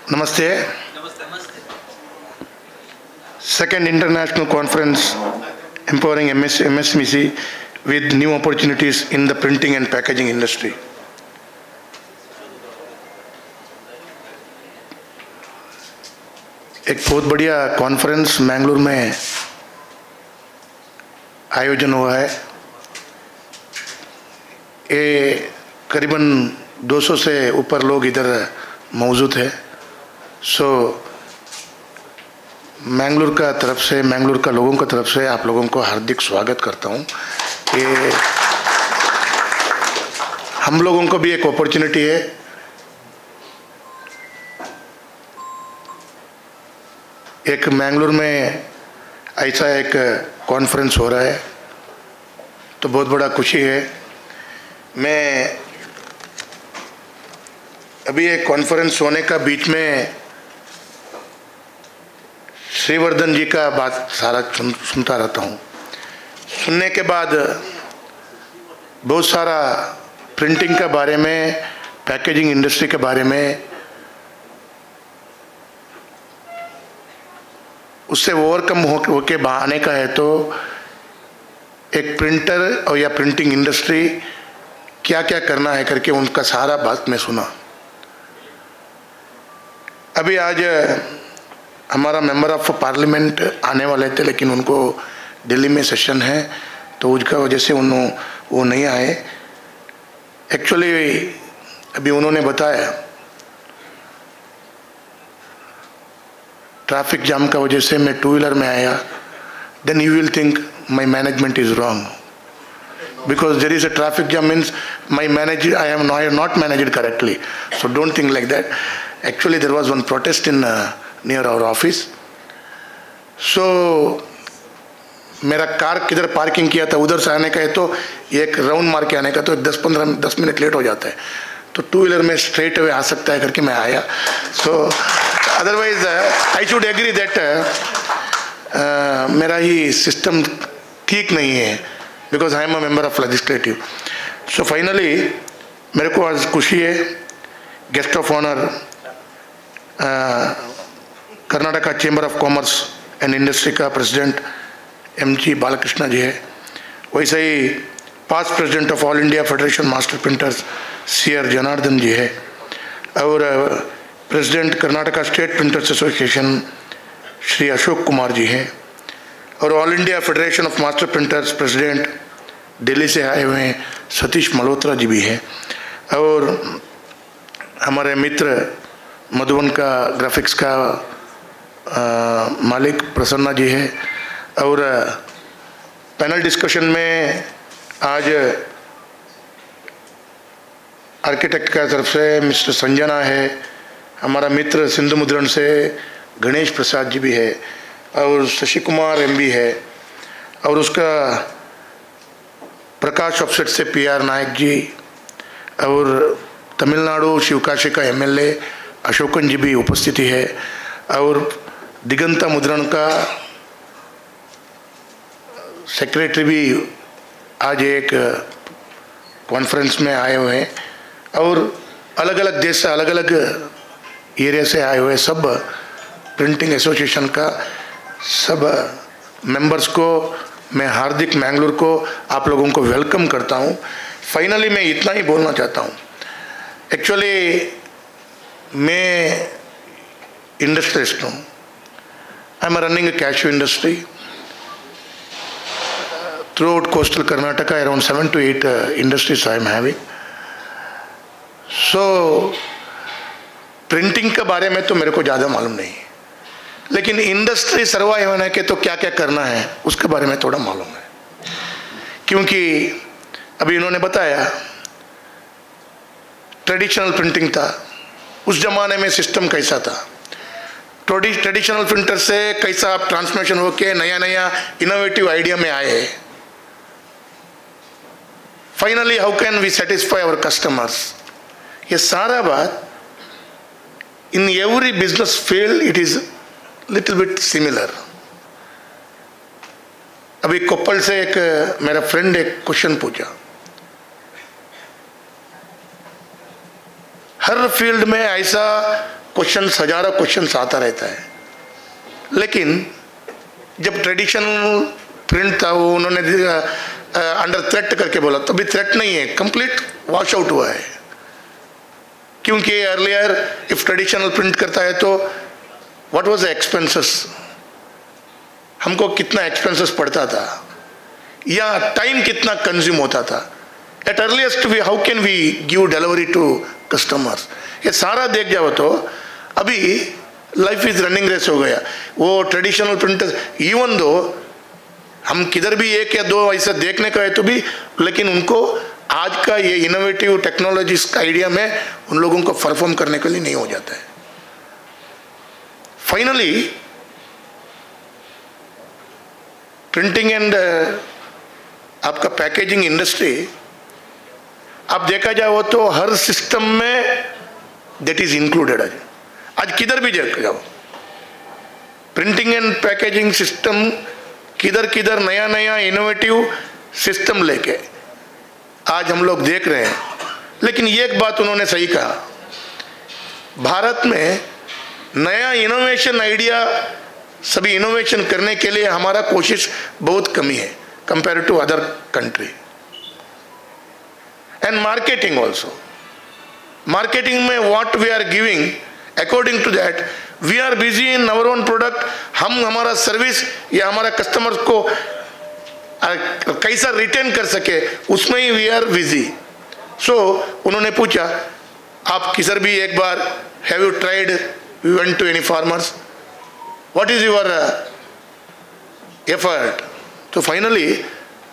Namaste. Second International Conference Empowering MSME with New Opportunities in the Printing and Packaging Industry. एक बहुत बढ़िया conference Mangalore में आयोजन हुआ है। ये करीबन 200 से ऊपर लोग इधर मौजूद हैं। मैंगलोर का तरफ से, मैंगलोर का लोगों का तरफ से आप लोगों को हार्दिक स्वागत करता हूँ। ये हम लोगों को भी एक अपॉर्चुनिटी है एक मैंगलोर में ऐसा एक कॉन्फ्रेंस हो रहा है, तो बहुत बड़ा खुशी है। मैं अभी एक कॉन्फ्रेंस होने का बीच में श्रीवर्धन जी का बात सारा सुनता रहता हूँ। सुनने के बाद बहुत सारा प्रिंटिंग के बारे में, पैकेजिंग इंडस्ट्री के बारे में, उससे ओवरकम होके आने का है। तो एक प्रिंटर और या प्रिंटिंग इंडस्ट्री क्या क्या करना है करके उनका सारा बात मैं सुना। अभी आज हमारा मेंबर ऑफ पार्लियामेंट आने वाले थे, लेकिन उनको दिल्ली में सेशन है, तो उसका वजह से वो नहीं आए। एक्चुअली अभी उन्होंने बताया ट्रैफिक जाम का वजह से मैं टू व्हीलर में आया। Then you will think my management is wrong because there is a traffic jam means I am not managed correctly. So don't think like that. Actually there was one protest in near our office. So मेरा car किधर parking किया था उधर से आने का है, तो एक राउंड मार के आने का, तो 10 मिनट लेट हो जाता है। तो टू व्हीलर में स्ट्रेट अवे आ सकता है करके मैं आया। So otherwise I should agree that मेरा ही सिस्टम ठीक नहीं है, because I am a member of legislative. So finally मेरे को आज खुशी है, guest of honour Karnataka chamber of commerce and industry का प्रेसिडेंट MG बालकृष्ण जी है। वैसे ही past president of all India federation master printers CR Janardhan ji है, और president Karnataka state printers association Shri Ashok Kumar ji हैं, और all India federation of master printers president Delhi से आए हुए हैं सतीश मल्होत्रा जी भी हैं, और हमारे मित्र मधुबन का ग्राफिक्स का मालिक प्रसन्ना जी है। और पैनल डिस्कशन में आज आर्किटेक्ट का तरफ से मिस्टर संजना है, हमारा मित्र सिंधु मुद्रण से गणेश प्रसाद जी भी है, और शशि कुमार MB है, और उसका प्रकाश ऑफसेट से PR नायक जी, और तमिलनाडु शिवकाशी का MLA अशोकन जी भी उपस्थिति है, और दिगंता मुद्रण का सेक्रेटरी भी आज एक कॉन्फ्रेंस में आए हुए हैं, और अलग अलग देश से, अलग अलग एरिया से आए हुए सब प्रिंटिंग एसोसिएशन का सब मेंबर्स को मैं हार्दिक मैंगलोर को आप लोगों को वेलकम करता हूं। फाइनली मैं इतना ही बोलना चाहता हूं। एक्चुअली मैं इंडस्ट्रियलिस्ट हूँ। I am running a cashew industry throughout coastal Karnataka. Around 7 to 8 industries I am having. So printing के बारे में तो मेरे को ज़्यादा मालूम नहीं, लेकिन इंडस्ट्री सर्वाइव होने के तो क्या क्या करना है उसके बारे में थोड़ा मालूम है। क्योंकि अभी इन्होंने बताया ट्रेडिशनल प्रिंटिंग था, उस जमाने में सिस्टम कैसा था, ट्रेडिशनल प्रिंटर से कैसा आप ट्रांसफॉर्मेशन होके नया नया इनोवेटिव आइडिया में आए। Finally how can we satisfy our customers, ये सारा बात in every business field it is little bit similar. अभी कोप्पल से एक मेरा फ्रेंड एक क्वेश्चन पूछा, हर फील्ड में ऐसा क्वेश्चंस, हजारों क्वेश्चंस आता रहता है। लेकिन जब ट्रेडिशनल प्रिंट था वो उन्होंने अंडर थ्रेट करके बोला, तो अभी थ्रेट नहीं है, कंप्लीट वॉश आउट हुआ है। क्योंकि अर्लियर इफ ट्रेडिशनल प्रिंट करता है तो व्हाट वाज द एक्सपेंसेस, हमको कितना एक्सपेंसेस पड़ता था या टाइम कितना कंज्यूम होता था। At earliest we how can we give delivery to customers, ये सारा देख जाओ तो अभी लाइफ इज रनिंग रेस हो गया। वो ट्रेडिशनल प्रिंटर्स, इवन दो हम किधर भी एक या दो ऐसा देखने का है तो भी, लेकिन उनको आज का ये इनोवेटिव टेक्नोलॉजीज का आइडिया में उन लोगों को परफॉर्म करने के लिए नहीं हो जाता है। फाइनली प्रिंटिंग एंड आपका पैकेजिंग इंडस्ट्री, आप देखा जाओ तो हर सिस्टम में दैट इज इंक्लूडेड। आज किधर भी जाओ प्रिंटिंग एंड पैकेजिंग सिस्टम, किधर किधर नया नया इनोवेटिव सिस्टम लेके आज हम लोग देख रहे हैं। लेकिन एक बात उन्होंने सही कहा, भारत में नया इनोवेशन आइडिया, सभी इनोवेशन करने के लिए हमारा कोशिश बहुत कमी है compare to other country. And marketing also, marketing में what we are giving, according to that we are busy in our own product. हम हमारा सर्विस या हमारा कस्टमर्स को कैसा रिटेन कर सके उसमें ही वी आर बिजी। सो उन्होंने पूछा आप किधर भी एक बार have you tried, we went to any farmers, what is your effort. तो फाइनली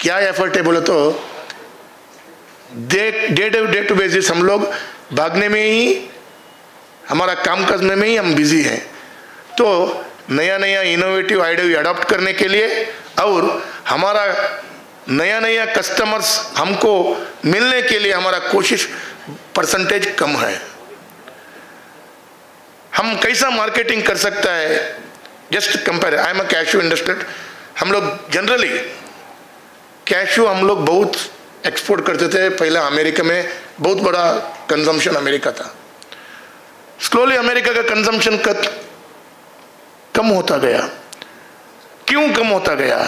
क्या एफर्ट है बोले तो डे टू बेसिस हम लोग भागने में ही, हमारा काम करने में ही हम बिजी हैं। तो नया नया इनोवेटिव आइडिया अडॉप्ट करने के लिए और हमारा नया नया कस्टमर्स हमको मिलने के लिए हमारा कोशिश परसेंटेज कम है। हम कैसा मार्केटिंग कर सकता है, just compare, I am a cashew industry, हम लोग जनरली कैशू हम लोग बहुत एक्सपोर्ट करते थे। पहले अमेरिका में बहुत बड़ा कंजम्पशन अमेरिका था। स्लोली अमेरिका का कंजम्पशन कम होता गया। क्यों कम होता गया?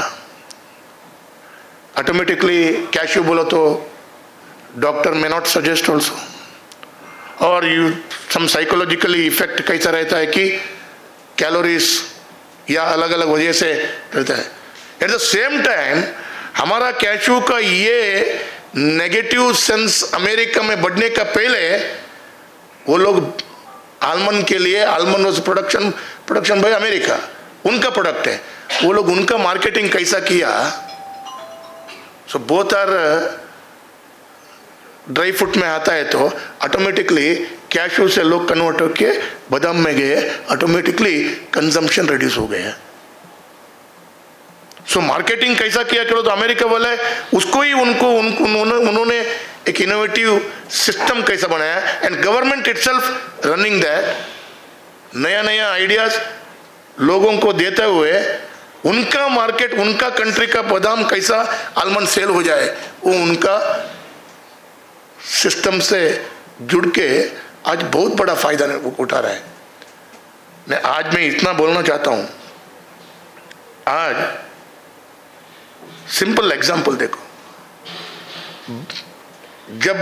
ऑटोमेटिकली कैशू बोलो तो doctor may not suggest also, और यू सम साइकोलॉजिकली इफेक्ट कैसा रहता है कि कैलोरीज या अलग अलग वजह से रहता है। एट द सेम टाइम हमारा कैशू का ये नेगेटिव सेंस अमेरिका में बढ़ने का पहले वो लोग आलमंड के लिए, almond was production by America, उनका प्रोडक्ट है, वो लोग उनका मार्केटिंग कैसा किया। So both are dry fruit में आता है तो ऑटोमेटिकली कैशू से लोग कन्वर्ट होके बादाम में गए, ऑटोमेटिकली कंजम्पशन रिड्यूस हो गया। सो मार्केटिंग कैसा किया करो तो अमेरिका वाले उसको ही उन्होंने एक इनोवेटिव सिस्टम कैसा बनाया, and government itself running that, नया नया आइडियाज लोगों को देते हुए उनका मार्केट, उनका कंट्री का बादाम कैसा आलमंड सेल हो जाए, वो उनका सिस्टम से जुड़ के आज बहुत बड़ा फायदा उठा रहा है। आज मैं इतना बोलना चाहता हूं, आज सिंपल एग्जांपल देखो, जब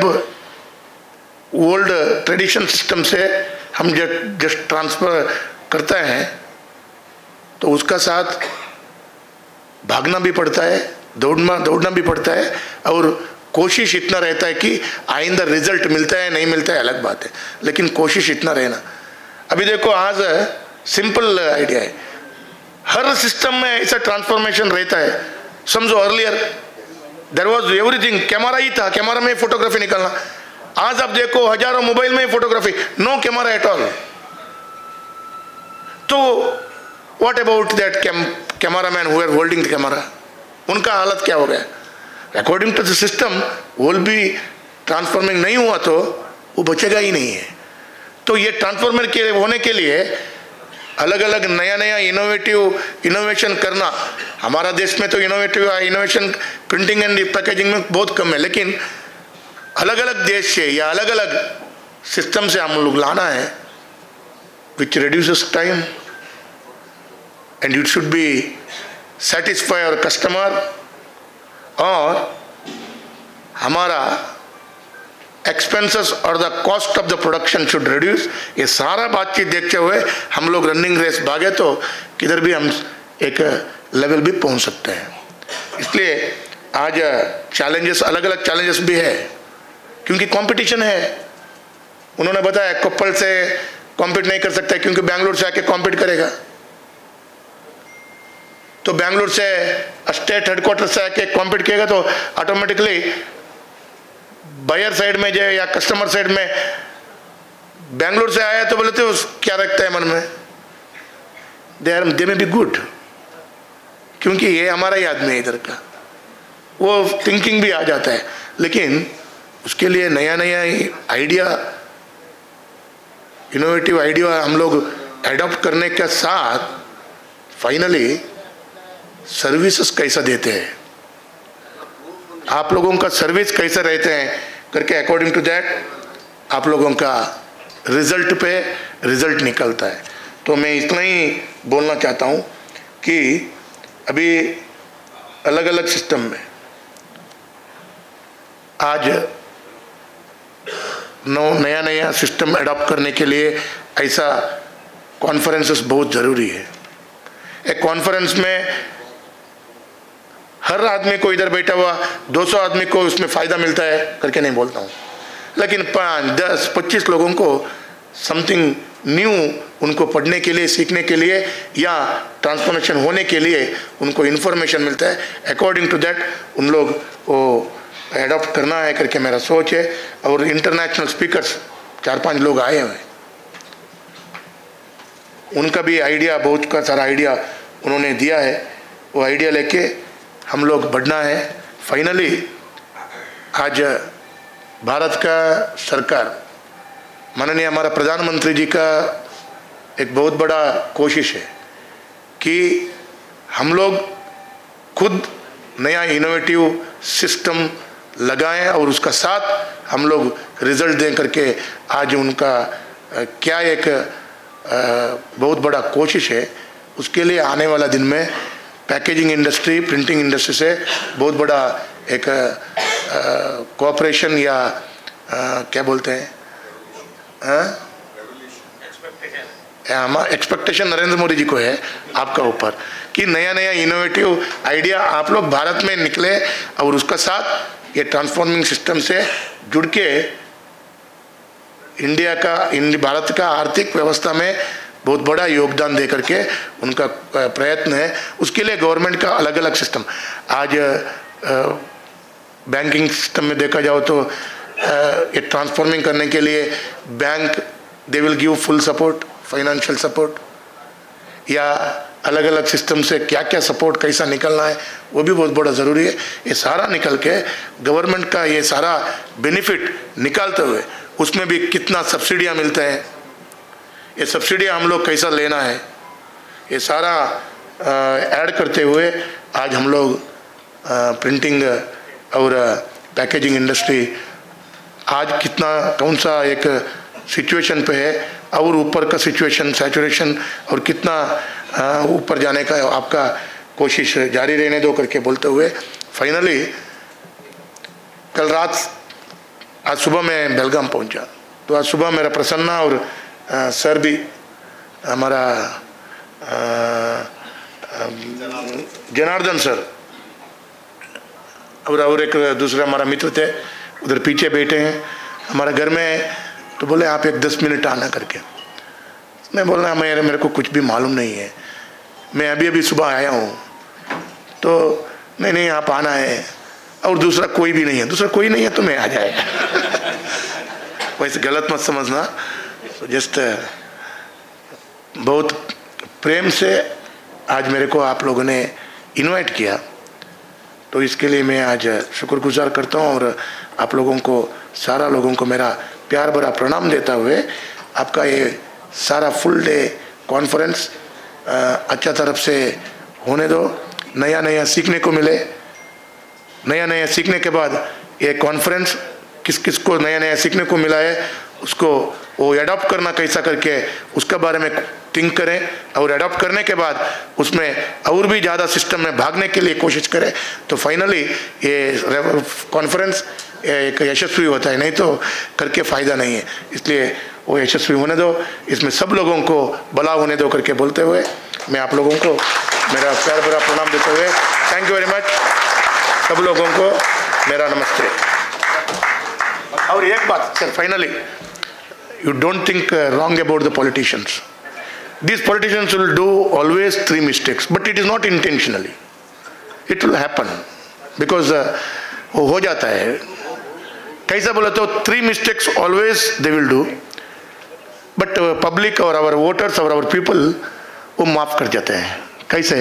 ओल्ड ट्रेडिशन सिस्टम से हम जस्ट ट्रांसफर करते हैं तो उसका साथ भागना भी पड़ता है, दौड़ना भी पड़ता है, और कोशिश इतना रहता है कि आइंदा रिजल्ट मिलता है नहीं मिलता है अलग बात है, लेकिन कोशिश इतना रहना। अभी देखो आज सिंपल आइडिया है, हर सिस्टम में ऐसा ट्रांसफॉर्मेशन रहता है। समझो earlier there was everything, camera ही था, कैमरा में फोटोग्राफी निकालना। आज आप देखो हजारों मोबाइल में photography, no camera at all. तो what about that cameraman who are holding the camera, उनका हालत क्या हो गया? अकॉर्डिंग टू द सिस्टम वो भी ट्रांसफॉर्मिंग नहीं हुआ तो वो बचेगा ही नहीं है। तो ये ट्रांसफॉर्मर के होने के लिए अलग अलग नया नया इनोवेशन करना, हमारा देश में तो इनोवेशन प्रिंटिंग एंड पैकेजिंग में बहुत कम है, लेकिन अलग अलग देश से या अलग अलग सिस्टम से हम लोग लाना है। which reduces time, and it should be satisfy our customer, और हमारा एक्सपेंसेस और the cost of the production should reduce. ये सारा बातचीत देखते हुए हम लोग रनिंग रेस भागे तो किधर भी हम एक लेवल भी पहुंच सकते हैं। इसलिए आज चैलेंजेस, अलग अलग चैलेंजेस भी है, क्योंकि कंपटीशन है। उन्होंने बताया कोप्पल से कॉम्पीट नहीं कर सकता क्योंकि बैंगलोर से आके कॉम्पीट करेगा, तो बैंगलोर से स्टेट हेडक्वार्टर से आके कॉम्पीट करेगा तो ऑटोमेटिकली बायर साइड में जाए या कस्टमर साइड में बैंगलोर से आया तो बोलते हो क्या रखता है मन में, दे में बी गुड, क्योंकि ये हमारा ही आदमी है इधर का, वो थिंकिंग भी आ जाता है। लेकिन उसके लिए नया नया आइडिया, इनोवेटिव आइडिया हम लोग एडॉप्ट करने के साथ फाइनली सर्विसेज कैसा देते हैं, आप लोगों का सर्विस कैसा रहते हैं करके अकॉर्डिंग टू दैट आप लोगों का रिजल्ट पे रिजल्ट निकलता है। तो मैं इतना ही बोलना चाहता हूँ कि अभी अलग अलग सिस्टम में आज नया नया सिस्टम एडॉप्ट करने के लिए ऐसा कॉन्फ्रेंसेस बहुत ज़रूरी है। एक कॉन्फ्रेंस में हर आदमी को इधर बैठा हुआ 200 आदमी को उसमें फ़ायदा मिलता है करके नहीं बोलता हूँ, लेकिन 5, 10, 25 लोगों को समथिंग न्यू उनको पढ़ने के लिए, सीखने के लिए या ट्रांसफॉर्मेशन होने के लिए उनको इन्फॉर्मेशन मिलता है। अकॉर्डिंग टू दैट उन लोग वो एडॉप्ट करना है करके मेरा सोच है। और इंटरनेशनल स्पीकर्स 4-5 लोग आए हुए, उनका भी आइडिया, बहुत का सारा आइडिया उन्होंने दिया है। वो आइडिया लेके हम लोग बढ़ना है। फाइनली आज भारत का सरकार, माननीय हमारा प्रधानमंत्री जी का एक बहुत बड़ा कोशिश है कि हम लोग खुद नया इनोवेटिव सिस्टम लगाएं और उसका साथ हम लोग रिजल्ट दें करके आज उनका क्या एक बहुत बड़ा कोशिश है। उसके लिए आने वाला दिन में पैकेजिंग इंडस्ट्री, प्रिंटिंग इंडस्ट्री से बहुत बड़ा एक कोऑपरेशन या क्या बोलते हैं, एक्सपेक्टेशन नरेंद्र मोदी जी को है आपका ऊपर कि नया नया इनोवेटिव आइडिया आप लोग भारत में निकले और उसका साथ ये ट्रांसफॉर्मिंग सिस्टम से जुड़ के भारत का आर्थिक व्यवस्था में बहुत बड़ा योगदान दे करके उनका प्रयत्न है। उसके लिए गवर्नमेंट का अलग अलग सिस्टम, आज बैंकिंग सिस्टम में देखा जाओ तो ये ट्रांसफॉर्मिंग करने के लिए bank they will give full support, financial support, या अलग अलग सिस्टम से क्या क्या सपोर्ट कैसा निकलना है वो भी बहुत बड़ा ज़रूरी है। ये सारा निकल के गवर्नमेंट का ये सारा बेनिफिट निकालते हुए उसमें भी कितना सब्सिडियाँ मिलते हैं, ये सब्सिडियाँ हम लोग कैसा लेना है, ये सारा ऐड करते हुए आज हम लोग प्रिंटिंग और पैकेजिंग इंडस्ट्री आज कितना कौन सा एक सिचुएशन पे है और ऊपर का सिचुएशन सैचुरेशन और कितना ऊपर जाने का आपका कोशिश जारी रहने दो करके बोलते हुए फाइनली कल रात, आज सुबह मैं बेलगाम पहुंचा तो आज सुबह मेरा प्रसन्ना और सर भी, हमारा जनार्दन सर और एक दूसरा हमारा मित्र थे उधर पीछे बैठे हैं हमारे घर में, तो बोले आप एक 10 मिनट आना करके। मैं बोल रहा मेरे को कुछ भी मालूम नहीं है, मैं अभी अभी सुबह आया हूँ, तो नहीं आप आना है और दूसरा कोई भी नहीं है, दूसरा कोई नहीं है तो मैं आ जाएगा वैसे गलत मत समझना, तो जस्ट बहुत प्रेम से आज मेरे को आप लोगों ने इनवाइट किया, तो इसके लिए मैं आज शुक्रगुजार करता हूँ और आप लोगों को, सारा लोगों को मेरा प्यार भरा प्रणाम देता हुए आपका ये सारा फुल डे कॉन्फ्रेंस अच्छा तरफ से होने दो, नया नया सीखने को मिले। नया नया सीखने के बाद ये कॉन्फ्रेंस किस किस को नया नया सीखने को मिला है उसको वो एडॉप्ट करना कैसा करके उसके बारे में थिंक करें, और एडॉप्ट करने के बाद उसमें और भी ज़्यादा सिस्टम में भागने के लिए कोशिश करें, तो फाइनली ये कॉन्फ्रेंस एक यशस्वी होता है, नहीं तो करके फ़ायदा नहीं है। इसलिए वो यशस्वी होने दो, इसमें सब लोगों को भला होने दो करके बोलते हुए मैं आप लोगों को मेरा प्यार भरा प्रणाम देते हुए थैंक यू वेरी मच, सब लोगों को मेरा नमस्ते। और एक बात sir, finally you don't think wrong about the politicians. These politicians will do always 3 mistakes, but it is not intentionally. It will happen because वो हो जाता है। कैसा बोला तो 3 mistakes always they will do, but public or our voters or our people वो माफ कर जाते हैं। कैसे?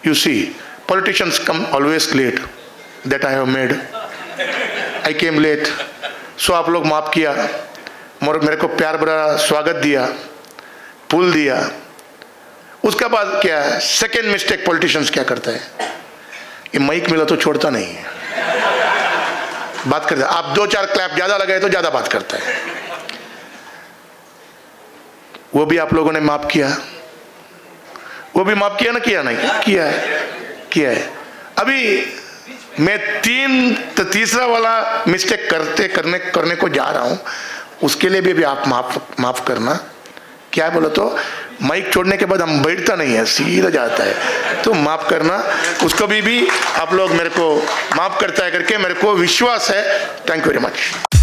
You see, politicians come always late. That I have made. I came late. So आप लोग माफ किया, मेरे को प्यार भरा स्वागत दिया, पुल दिया। उसके बाद क्या है, सेकेंड मिस्टेक पॉलिटिशियंस क्या करता है, ये माइक मिला तो छोड़ता नहीं है, बात करता है। आप 2-4 क्लैप ज्यादा लगाए तो ज्यादा बात करता है। वो भी आप लोगों ने माफ किया, वो भी माफ किया ना, किया नहीं किया है, किया है। अभी मैं तीसरा वाला मिस्टेक करने को जा रहा हूं, उसके लिए भी आप माफ करना। क्या बोला तो माइक छोड़ने के बाद हम बैठता नहीं है, सीधा जाता है, तो माफ करना। उसको भी आप लोग मेरे को माफ करता है करके मेरे को विश्वास है। Thank you very much.